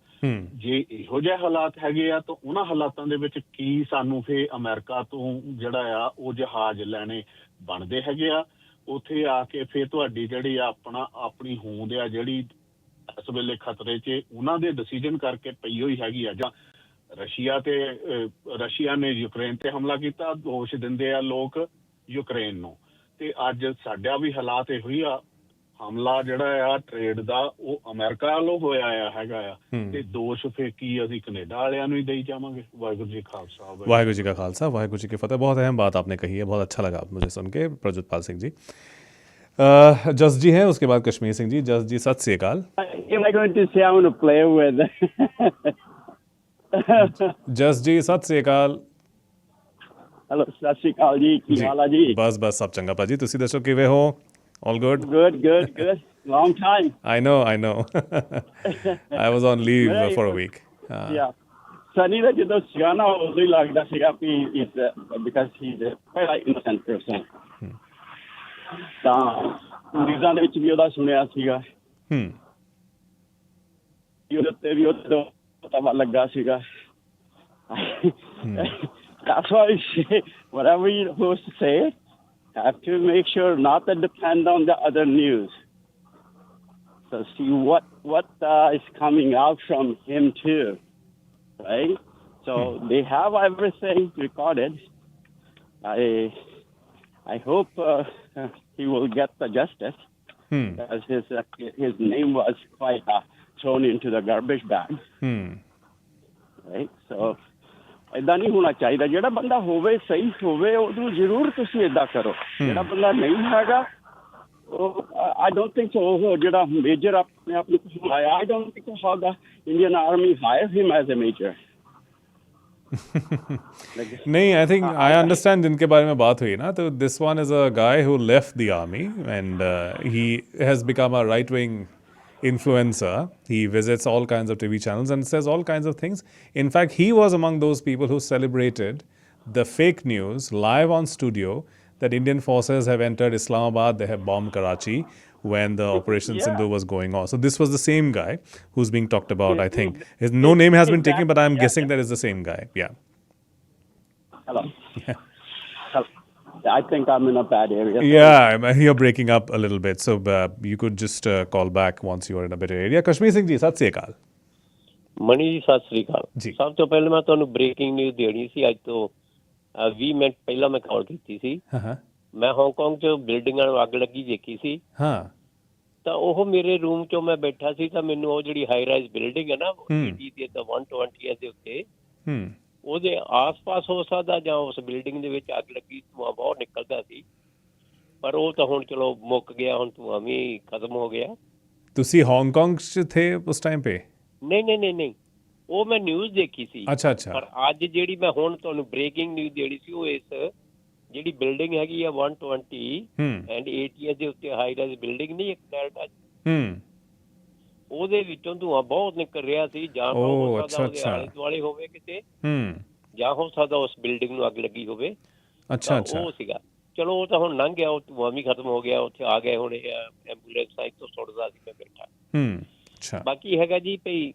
ਜੇ ਇਹੋ ਜਿਹੇ ਹਾਲਾਤ ਹੈਗੇ ਆ ਤਾਂ ਉਹਨਾਂ ਹਾਲਾਤਾਂ ਦੇ ਵਿੱਚ ਕੀ ਸਾਨੂੰ ਫਿਰ ਅਮਰੀਕਾ ਤੋਂ ਜਿਹੜਾ ਆ ਉਹ ਜਹਾਜ਼ ਲੈਣੇ ਬਣਦੇ ਹੈਗੇ ਆ। ਉੱਥੇ ਆ ਕੇ ਫਿਰ ਤੁਹਾਡੀ ਜਿਹੜੀ ਆਪਣੀ ਹੋਂਦ ਆ ਜਿਹੜੀ ਇਸ ਵੇਲੇ ਖਤਰੇ 'ਚ ਉਹਨਾਂ ਦੇ ਡਿਸੀਜ਼ਨ ਕਰਕੇ ਪਈ ਹੋਈ ਹੈਗੀ ਆ, ਜਾਂ ਰਸ਼ੀਆ ਨੇ ਯੂਕਰੇਨ ਤੇ ਹਮਲਾ ਕੀਤਾ, ਦੋਸ਼ ਦਿੰਦੇ ਆ ਲੋਕ ਯੂਕਰੇਨ ਨੂੰ। ਤੇ ਅੱਜ ਸਾਡਾ ਵੀ ਹਾਲਾਤ ਇਹੋ ਹੀ ਆ, ਹਮਲਾ ਜਿਹੜਾ ਆ ਟ੍ਰੇਡ ਦਾ ਉਹ ਅਮਰੀਕਾ ਵੱਲੋਂ ਹੋਇਆ ਆ ਹੈਗਾ ਆ, ਤੇ ਦੋਸ਼ ਫਿਰ ਕੀ ਅਸੀਂ ਕੈਨੇਡਾ ਵਾਲਿਆਂ ਨੂੰ ਹੀ ਦੇਈ ਜਾਵਾਂਗੇ। ਵਾਹਿਗੁਰੂ ਜੀ ਖਾਲਸਾ वाहिगुरू जी का खालसा, वाहिगुरू जी की फतेह। बहुत अहम बात आपने कही है, बहुत अच्छा लगा मुझे सुन के प्रज्योतपाल सिंह जी। जस जी हैं, उसके बाद कश्मीर सिंह जी। जस जी सत श्री अकाल। Am I going to say I want to play with? जस जी सत श्री अकाल Hello, ਸਤਿ ਸ਼੍ਰੀ ਅਕਾਲ ਜੀ, ਕੀ ਹਾਲ ਆ ਜੀ? बस बस सब चंगा भाजी, ਤੁਸੀਂ ਦੱਸੋ ਕਿਵੇਂ ਹੋ? All good? Good. Long time. I know. I was on leave for a week. Yeah. Sunny ਦਾ ਜਦੋਂ ਸੀਗਾ ਨਾ ਉਦੋਂ ਹੀ ਲੱਗਦਾ ਸੀਗਾ ਵੀ because he's a quite innocent person. ਤਾਂ ਨਿਊਜ਼ਾਂ ਦੇ ਵਿੱਚ ਵੀ ਉਹਦਾ ਸੁਣਿਆ ਸੀਗਾ, ਉਹਦੇ ਤੇ ਵੀ ਉਦੋਂ ਪਤਾ ਲੱਗਾ ਸੀਗਾ। That's why I say, whatever you're supposed to say, have to make sure not to depend on the other news. So see what is coming out from him too, right? So they have everything recorded. I hope he will get the justice, as his name was quite thrown into the garbage bag, right? So ਏਦਾਂ ਨਹੀਂ ਹੋਣਾ ਚਾਹੀਦਾ। ਜਿਹੜਾ ਬੰਦਾ ਹੋਵੇ ਸਹੀ ਹੋਵੇ ਉਹਨੂੰ ਜ਼ਰੂਰ ਤੁਸੀਂ ਏਦਾਂ ਕਰੋ। ਜਿਹੜਾ ਬੰਦਾ ਨਹੀਂ ਹੈਗਾ ਉਹ ਆਈ ਡੋਂਟ ਥਿੰਕ ਸੋ ਉਹ ਜਿਹੜਾ ਮੇਜਰ ਆਪਣੇ ਆਪ ਨੂੰ ਹਾਇਆ, I don't think how the Indian army hire him as a major. नहीं, आई थिंक आई अंडरस्टैंड जिनके बारे में बात हुई ना, तो this one is a guy who left the army and he has become a right wing influencer. He visits all kinds of TV channels and says all kinds of things. In fact, he was among those people who celebrated the fake news live on studio that Indian forces have entered Islamabad, they have bombed Karachi when the Operation Sindhu was going on. So this was the same guy who's being talked about, I think. His no name has been taken, but I'm guessing that is the same guy. Yeah. Hello. I think I'm in a bad area. Yeah, you're breaking up a little bit. So you could just call back once you are in a better area. Kashmir Singh ji, Sat Sri Akal. Mani ji ਸਤਿ ਸ੍ਰੀ ਅਕਾਲ ਜੀ। ਸਭ ਤੋਂ ਪਹਿਲਾਂ ਮੈਂ ਤੁਹਾਨੂੰ breaking news ਦੇਣੀ ਸੀ। ਅੱਜ ਤੋਂ 20 ਮਿੰਟ ਪਹਿਲਾਂ ਮੈਂ ਕਾਲ ਕੀਤੀ ਸੀ। ਮੈਂ ਹਾਂਗਕਾਂਗ 'ਚ ਬਿਲਡਿੰਗਾਂ ਨੂੰ ਅੱਗ ਲੱਗੀ ਦੇਖੀ ਸੀ। ਤਾਂ ਉਹ ਮੇਰੇ ਰੂਮ 'ਚੋਂ ਮੈਂ ਬੈਠਾ ਸੀ ਤਾਂ ਮੈਨੂੰ ਉਹ ਜਿਹੜੀ ਹਾਈ ਰਾਈਜ਼ ਬਿਲਡਿੰਗ ਹੈ ਨਾ 120 ਦੇ ਉੱਤੇ ਉਹਦੇ ਆਸ-ਪਾਸ ਹੋ ਸਕਦਾ ਜਾਂ ਉਸ ਬਿਲਡਿੰਗ ਦੇ ਵਿੱਚ ਅੱਗ ਲੱਗੀ, ਧੂੰਆਂ ਬਹੁਤ ਨਿਕਲਦਾ ਸੀ। ਪਰ ਉਹ ਤਾਂ ਹੁਣ ਚਲੋ ਮੁੱਕ ਗਿਆ, ਹੁਣ ਧੂੰਆਂ ਵੀ ਖਤਮ ਹੋ ਗਿਆ। ਤੁਸੀਂ ਹਾਂਗਕਾਂਗ 'ਚ ਥੇ ਉਸ ਟਾਈਮ पे? ਨਹੀਂ, ਉਹ ਮੈਂ ਨਿਊਜ਼ ਦੇਖੀ ਸੀ। ਅੱਛਾ। ਪਰ ਅੱਜ ਜਿਹੜੀ ਮੈਂ ਹੁਣ ਤੁਹਾਨੂੰ ਬ੍ਰੇਕਿੰਗ ਨਿਊਜ਼ ਦੇਣੀ ਸੀ, ਉਹ ਇਸ ਜਿਹੜੀ ਬਿਲਡਿੰਗ ਹੈਗੀ ਆ 120 ਐਂਡ 80 ਦੇ ਉੱਤੇ ਹਾਈ ਰਾਈਜ਼ ਬਿਲਡਿੰਗ ਨਹੀਂ ਇੱਕ ਕੈਨੇਡਾ 'ਚ, ਉਹਦੇ ਵਿੱਚੋਂ ਧੂੰਆਂ ਬਹੁਤ ਨਿਕਲ ਰਿਹਾ ਸੀ। ਜਾਂ ਹੋ ਸਕਦਾ ਉਹਦੇ ਆਲੇ ਦੁਆਲੇ ਹੋਵੇ ਕਿਤੇ, ਜਾਂ ਹੋ ਸਕਦਾ ਉਸ ਬਿਲਡਿੰਗ ਨੂੰ ਅੱਗ ਲੱਗੀ ਹੋਵੇ। ਅੱਛਾ ਉਹ ਸੀਗਾ। ਚਲੋ ਉਹ ਤਾਂ ਹੁਣ ਲੰਘ ਗਿਆ, ਉਹ ਧੂੰਆਂ ਵੀ ਖਤਮ ਹੋ ਗਿਆ। ਉੱਥੇ ਆ ਗਏ ਹੁਣ ਐਂਬੂਲੈਂਸ ਸਾਈਡ ਤੋਂ ਸੁੱਟਦਾ ਸੀ ਮੈਂ ਬੈਠਾ। ਬਾਕੀ ਹੈਗਾ ਜੀ ਭਈ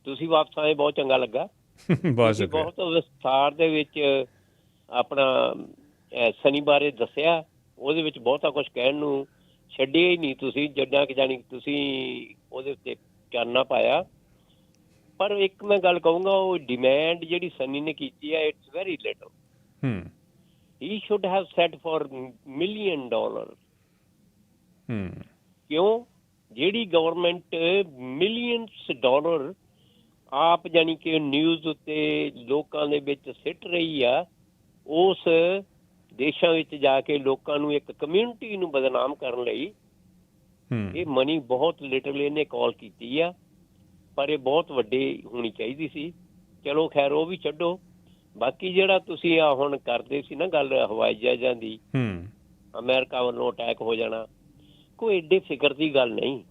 ਤੁਸੀਂ ਵਾਪਸ ਆਏ, ਬਹੁਤ ਚੰਗਾ ਲੱਗਾ। ਬਹੁਤ ਵਿਸਥਾਰ ਦੇ ਵਿੱਚ ਆਪਣਾ ਸਨੀ ਬਾਰੇ ਦੱਸਿਆ, ਉਹਦੇ ਵਿੱਚ ਬਹੁਤਾ ਕੁਛ ਕਹਿਣ ਨੂੰ ਛੱਡਿਆ ਹੀ ਨਹੀਂ ਤੁਸੀਂ, ਜਿੱਦਾਂ ਕਿ ਜਾਣੀ ਤੁਸੀਂ ਉਹਦੇ ਉੱਤੇ ਚਾਨਣਾ ਪਾਇਆ। ਪਰ ਇੱਕ ਮੈਂ ਗੱਲ ਕਹੂੰਗਾ, ਉਹ ਡਿਮਾਂਡ ਜਿਹੜੀ ਸਨੀ ਨੇ ਕੀਤੀ ਹੈ, it's very little. He should have set for $1 million। ਕਿਉਂ? ਜਿਹੜੀ ਗਵਰਨਮੈਂਟ $millions ਆਪ ਜਾਣੀ ਕਿ ਨਿਊਜ਼ ਉੱਤੇ ਲੋਕਾਂ ਦੇ ਵਿੱਚ ਸਿੱਟ ਰਹੀ ਆ, ਉਸ ਦੇਸ਼ਾਂ ਵਿੱਚ ਜਾ ਕੇ ਲੋਕਾਂ ਨੂੰ ਇੱਕ ਕਮਿਊਨਿਟੀ ਨੂੰ ਬਦਨਾਮ ਕਰਨ ਲਈ ਇਹ ਮਨੀ ਬਹੁਤ ਲਿਟਲ ਇਹਨੇ ਕਾਲ ਕੀਤੀ ਆ। ਪਰ ਇਹ ਬਹੁਤ ਵੱਡੇ ਹੋਣੀ ਚਾਹੀਦੀ ਸੀ। ਚਲੋ ਖੈਰ ਉਹ ਵੀ ਛੱਡੋ। ਬਾਕੀ ਜਿਹੜਾ ਤੁਸੀਂ ਆ ਹੁਣ ਕਰਦੇ ਸੀ ਨਾ ਗੱਲ ਹਵਾਈ ਜਹਾਜ਼ਾਂ ਦੀ, ਅਮਰੀਕਾ ਵੱਲੋਂ ਅਟੈਕ ਹੋ ਜਾਣਾ, ਕੋਈ ਏਡੇ ਫਿਕਰ ਦੀ ਗੱਲ ਨਹੀਂ।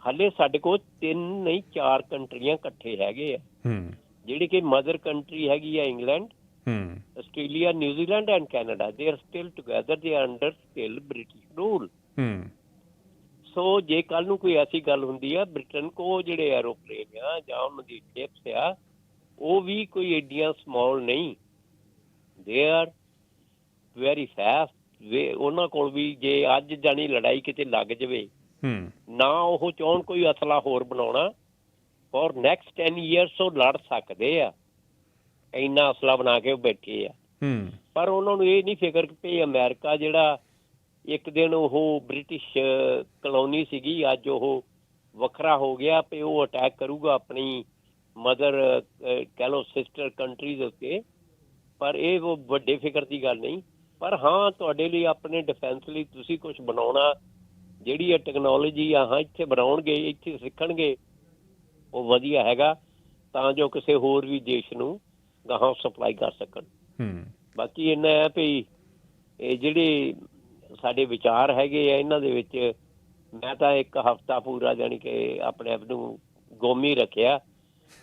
ਹਾਲੇ ਸਾਡੇ ਕੋਲ 3 ਨਹੀਂ 4 ਕੰਟਰੀਆਂ ਇਕੱਠੇ ਹੈਗੇ ਆ, ਜਿਹੜੀ ਕਿ ਮਦਰ ਕੰਟਰੀ ਹੈਗੀ ਆ England, Australia, New Zealand and Canada. ਦੇ are still together, they are under still British rule. So ਜੇ ਕੱਲ੍ਹ ਨੂੰ ਕੋਈ ਐਸੀ ਗੱਲ ਹੁੰਦੀ ਆ, ਬ੍ਰਿਟਨ ਕੋ ਜਿਹੜੇ ਐਰੋਪਲੇਨ ਆ ਜਾਂ ਉਹਨਾਂ ਦੀ ਸ਼ਿਪਸ ਆ, ਉਹ ਵੀ ਕੋਈ ਏਡੀਆਂ ਸਮਾਲ ਨਹੀਂ, ਦੇ ਆਰ ਵੈਰੀ ਫਾਸਟ। ਉਹਨਾਂ ਕੋਲ ਵੀ ਜੇ ਅੱਜ ਜਾਣੀ ਲੜਾਈ ਕਿਤੇ ਲੱਗ ਜਾਵੇ ਨਾ, ਉਹ ਚਾਹੁਣ ਕੋਈ ਅਸਲਾ ਹੋਰ ਬਣਾਉਣਾ, ਫॉर ਨੈਕਸਟ 10 years ਉਹ ਲੜ ਸਕਦੇ ਆ, ਇੰਨਾ ਅਸਲਾ ਬਣਾ ਕੇ ਉਹ ਬੈਠੇ ਆ। ਪਰ ਉਹਨਾਂ ਨੂੰ ਇਹ ਨਹੀਂ ਫਿਕਰ ਕਿ ਅਮਰੀਕਾ ਜਿਹੜਾ ਇੱਕ ਦਿਨ ਉਹ ਬ੍ਰਿਟਿਸ਼ ਕਲੋਨੀ ਸੀਗੀ, ਅੱਜ ਉਹ ਵੱਖਰਾ ਹੋ ਗਿਆ ਤੇ ਉਹ ਅਟੈਕ ਕਰੂਗਾ ਆਪਣੀ ਮਦਰ ਕਹਿ ਲਓ ਸਿਸਟਰ ਕੰਟਰੀਜ਼ ਉੱਤੇ। ਪਰ ਇਹ ਉਹ ਵੱਡੇ ਫਿਕਰ ਦੀ ਗੱਲ ਨਹੀਂ। ਪਰ ਹਾਂ, ਤੁਹਾਡੇ ਲਈ ਆਪਣੇ ਡਿਫੈਂਸ ਲਈ ਤੁਸੀਂ ਕੁਛ ਬਣਾਉਣਾ, ਜਿਹੜੀ ਇਹ ਟੈਕਨੋਲੋਜੀ ਆ ਹਾਂ ਇੱਥੇ ਬਣਾਉਣਗੇ, ਇੱਥੇ ਸਿੱਖਣਗੇ, ਉਹ ਵਧੀਆ ਹੈਗਾ, ਤਾਂ ਜੋ ਕਿਸੇ ਹੋਰ ਵੀ ਦੇਸ਼ ਨੂੰ ਗਾਹਾਂ ਸਪਲਾਈ ਕਰ ਸਕਣ। ਬਾਕੀ ਇੰਨਾ ਹੈ ਵੀ ਇਹ ਜਿਹੜੇ ਸਾਡੇ ਵਿਚਾਰ ਹੈਗੇ ਆ ਇਹਨਾਂ ਦੇ ਵਿੱਚ ਮੈਂ ਤਾਂ ਇੱਕ ਹਫ਼ਤਾ ਪੂਰਾ ਜਾਣੀ ਕਿ ਆਪਣੇ ਆਪ ਨੂੰ ਗੁੰਮ ਹੀ ਰੱਖਿਆ,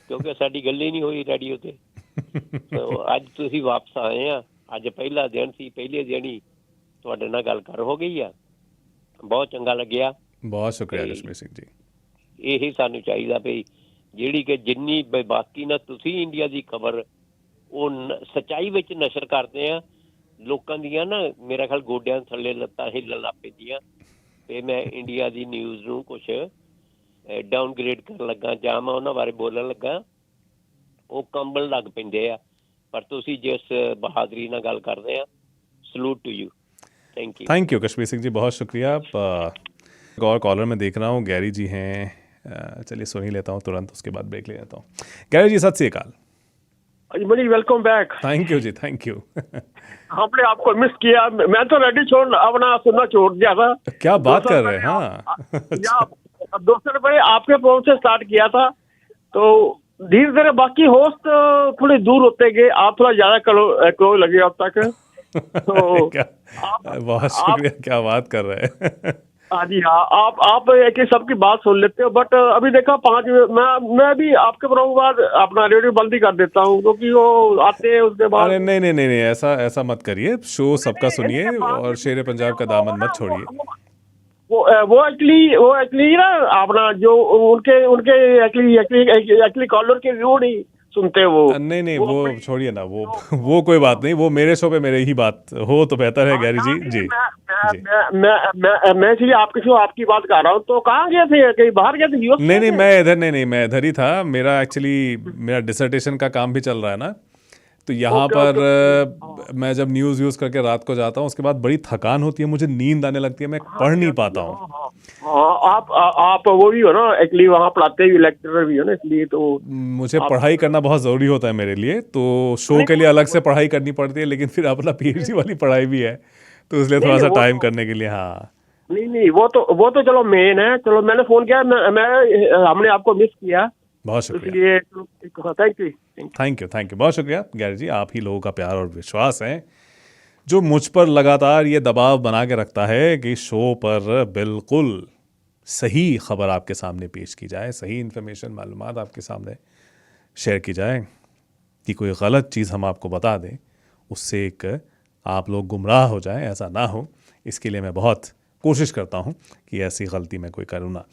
ਕਿਉਂਕਿ ਸਾਡੀ ਗੱਲ ਹੀ ਨਹੀਂ ਹੋਈ ਰੇਡੀਓ ਤੇ। ਅੱਜ ਤੁਸੀਂ ਵਾਪਸ ਆਏ ਆ, ਅੱਜ ਪਹਿਲਾ ਦਿਨ ਸੀ, ਪਹਿਲੇ ਦਿਨ ਹੀ ਤੁਹਾਡੇ ਨਾਲ ਗੱਲ ਕਰ ਹੋ ਗਈ ਆ, ਬਹੁਤ ਚੰਗਾ ਲੱਗਿਆ। ਬਹੁਤ ਸ਼ੁਕਰੀਆ ਕਸ਼ਮੀਰ ਸਿੰਘ ਜੀ। ਇਹੀ ਸਾਨੂੰ ਚਾਹੀਦਾ ਵੀ ਜਿਹੜੀ ਕਿ ਜਿੰਨੀ ਬਾਕੀ ਨਾ ਤੁਸੀਂ ਇੰਡੀਆ ਦੀ ਖਬਰ ਉਹ ਸੱਚਾਈ ਵਿੱਚ ਨਸ਼ਰ ਕਰਦੇ ਆ, ਲੋਕਾਂ ਦੀਆਂ ਨਾ ਮੇਰਾ ਖਿਆਲ ਗੋਡਿਆਂ ਥੱਲੇ ਲੱਤਾਂ ਹਿੱਲਣ ਲੱਗ ਪੈਂਦੀਆਂ। ਤੇ ਮੈਂ ਇੰਡੀਆ ਦੀ ਨਿਊਜ਼ ਨੂੰ ਕੁਛ ਡਾਊਨਗ੍ਰੇਡ ਕਰਨ ਲੱਗਾ ਜਾਂ ਮੈਂ ਉਹਨਾਂ ਬਾਰੇ ਬੋਲਣ ਲੱਗਾ, ਉਹ ਕੰਬਣ ਲੱਗ ਪੈਂਦੇ ਆ। पर तुसी जिस बहादुरी ना गल कर रहे हैं, salute to you, thank you. Thank you Kashmir Singh ji, बहुत शुक्रिया। एक और कॉलर में देख रहा हूँ, गैरी जी हैं, चलिए सुन ही लेता हूँ तुरंत, उसके बाद ब्रेक ले लेता हूँ। गैरी जी सत श्री अकाल। जी वेलकम बैक। थैंक यू जी, थैंक यू। हमने आपको मिस किया, मैं तो रेडी छोड़ अपना सुनना छोड़ दिया था। क्या बात कर रहे हैं? हाँ, 2 साल पहले आपके प्रोग्राम से स्टार्ट किया था, तो धीरे धीरे बाकी होस्ट थोड़े दूर होते गए, आप थोड़ा ज्यादा क्लोज लगे अब तक। तो बहुत शुक्रिया, क्या बात कर रहे हैं। हाँ जी हाँ, आप एक सबकी बात सुन लेते हो, बट अभी देखा 5 मैं भी आपके प्रोग्राम के बाद अपना रेडियो बंद ही कर देता हूँ, क्योंकि वो आते हैं उसके बाद। अरे नहीं नहीं नहीं नहीं, ऐसा मत करिए, शो सबका सुनिए और शेर पंजाब का दामन मत छोड़िए। वो एक्चुअली ना अपना जो उनके एक्चुअली कॉलर के व्यू नहीं सुनते वो। नहीं वो छोड़िए ना, वो कोई बात नहीं, वो मेरे शो पे मेरे ही बात हो तो बेहतर है। गैरी जी जी मैं इसलिए आपके शो आपकी बात कर रहा हूँ। तो कहाँ गए थे, कहीं बाहर गए थे? नहीं मैं इधर ही था। मेरा एक्चुअली मेरा डिसर्टेशन का काम भी चल रहा है ना, तो यहाँ पर मैं जब न्यूज़ यूज़ करके रात को जाता हूँ, उसके बाद बड़ी थकान होती है, मुझे नींद आने लगती है, मैं पढ़ नहीं पाता हूँ। आप वो भी हो ना, एक्चुअली वहाँ पढ़ाते भी, लेक्चरर भी हो ना, इसलिए तो मुझे पढ़ाई करना बहुत ज़रूरी होता है मेरे लिए, तो शो के लिए अलग से पढ़ाई करनी पड़ती है, लेकिन फिर अपना PhD वाली पढ़ाई भी है, तो इसलिए थोड़ा सा टाइम करने के लिए। हाँ नहीं वो तो चलो मेन है। चलो मैंने फ़ोन किया, हमने आपको मिस किया, बहुत शुक्रिया। थैंक यू, बहुत शुक्रिया गैरी जी। आप ही लोगों का प्यार और विश्वास है जो मुझ पर लगातार ये दबाव बना के रखता है कि शो पर बिल्कुल सही खबर आपके सामने पेश की जाए, सही इन्फॉर्मेशन मालूमात आपके सामने शेयर की जाए, कि कोई गलत चीज़ हम आपको बता दें, उससे एक आप लोग गुमराह हो जाएं, ऐसा ना हो। इसके लिए मैं बहुत कोशिश करता हूँ कि ऐसी गलती मैं कोई करूँ ना।